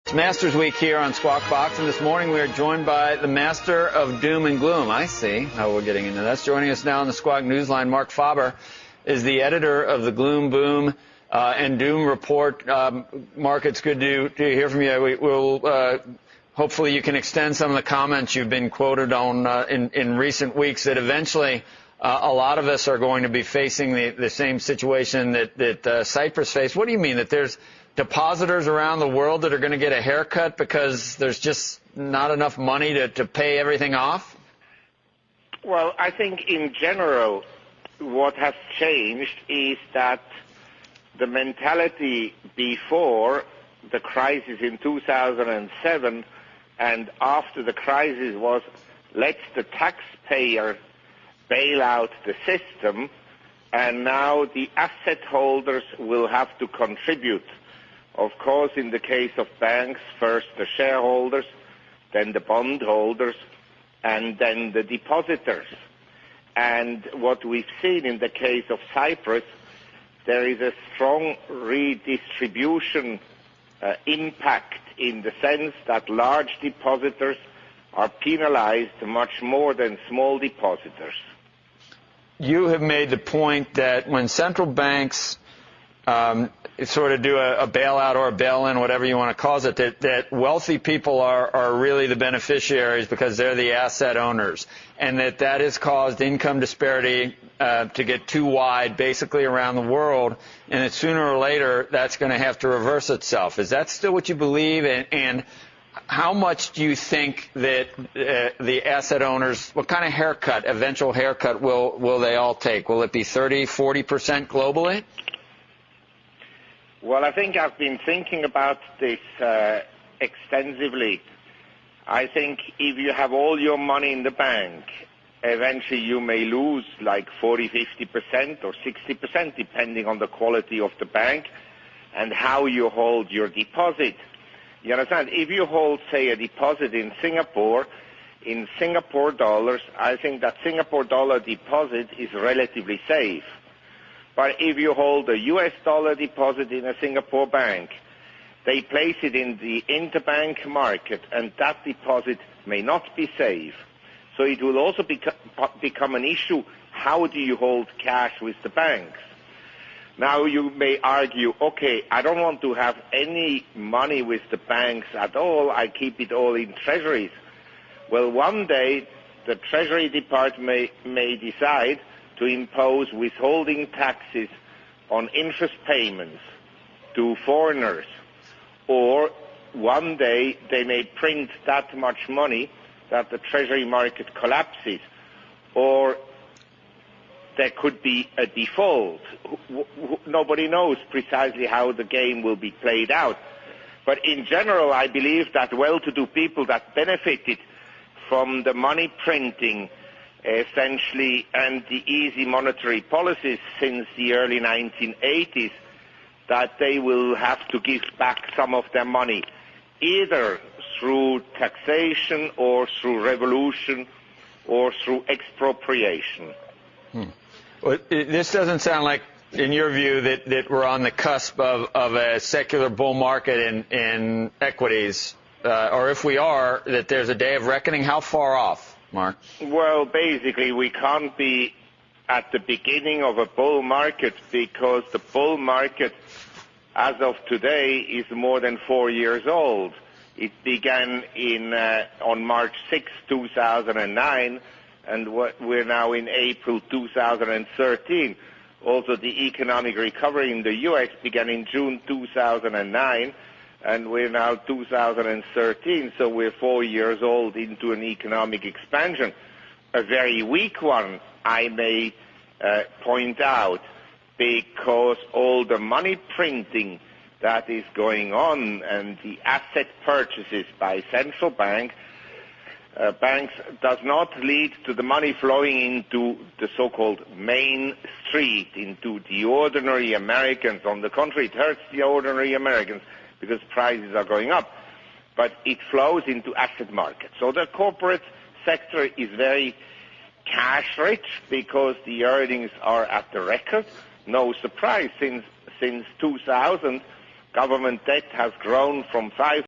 It's Masters Week here on Squawk Box, and this morning we are joined by the master of doom and gloom. I see how we're getting into this. Joining us now on the Squawk Newsline, Mark Faber is the editor of the Gloom, Boom, and Doom Report. Mark, it's good to hear from you. Hopefully you can extend some of the comments you've been quoted on in recent weeks that eventually a lot of us are going to be facing the same situation that Cyprus faced. What do you mean, that there's depositors around the world that are going to get a haircut because there's just not enough money to pay everything off? Well, I think in general what has changed is that the mentality before the crisis in 2007 and after the crisis was, let the taxpayer bail out the system, and now the asset holders will have to contribute. Of course, in the case of banks, first the shareholders, then the bondholders, and then the depositors. And what we've seen in the case of Cyprus, there is a strong redistribution impact in the sense that large depositors are penalized much more than small depositors. You have made the point that when central banks sort of do a bailout or a bail-in, whatever you want to call it, that wealthy people are really the beneficiaries because they're the asset owners, and that has caused income disparity to get too wide basically around the world, and that sooner or later that's going to have to reverse itself. Is that still what you believe? And how much do you think that the asset owners, what kind of haircut, eventual haircut, will they all take? Will it be 30, 40% globally? Well, I think I've been thinking about this extensively. I think if you have all your money in the bank, eventually you may lose like 40, 50% or 60%, depending on the quality of the bank and how you hold your deposit. You understand? If you hold, say, a deposit in Singapore dollars, I think that Singapore dollar deposit is relatively safe. But if you hold a US dollar deposit in a Singapore bank, they place it in the interbank market, and that deposit may not be safe. So it will also become an issue, how do you hold cash with the banks? Now you may argue, okay, I don't want to have any money with the banks at all, I keep it all in treasuries. Well, one day the Treasury Department may decide to impose withholding taxes on interest payments to foreigners, or one day they may print that much money that the treasury market collapses, or there could be a default. Nobody knows precisely how the game will be played out. But in general, I believe that well-to-do people that benefited from the money printing essentially and the easy monetary policies since the early 1980s, that they will have to give back some of their money, either through taxation or through revolution or through expropriation. Well, this doesn't sound like, in your view, that we're on the cusp of a secular bull market in equities, or if we are, that there's a day of reckoning. How far off, Mark? Well, basically, we can't be at the beginning of a bull market because the bull market, as of today, is more than 4 years old. It began on March 6, 2009, and we're now in April 2013. Also, the economic recovery in the U.S. began in June 2009, and we're now 2013, so we're 4 years old into an economic expansion. A very weak one, I may point out, because all the money printing that is going on and the asset purchases by central banks does not lead to the money flowing into the so-called main street, into the ordinary Americans. On the contrary, it hurts the ordinary Americans because prices are going up. But it flows into asset markets. So the corporate sector is very cash-rich because the earnings are at the record. No surprise, since 2000, government debt has grown from $5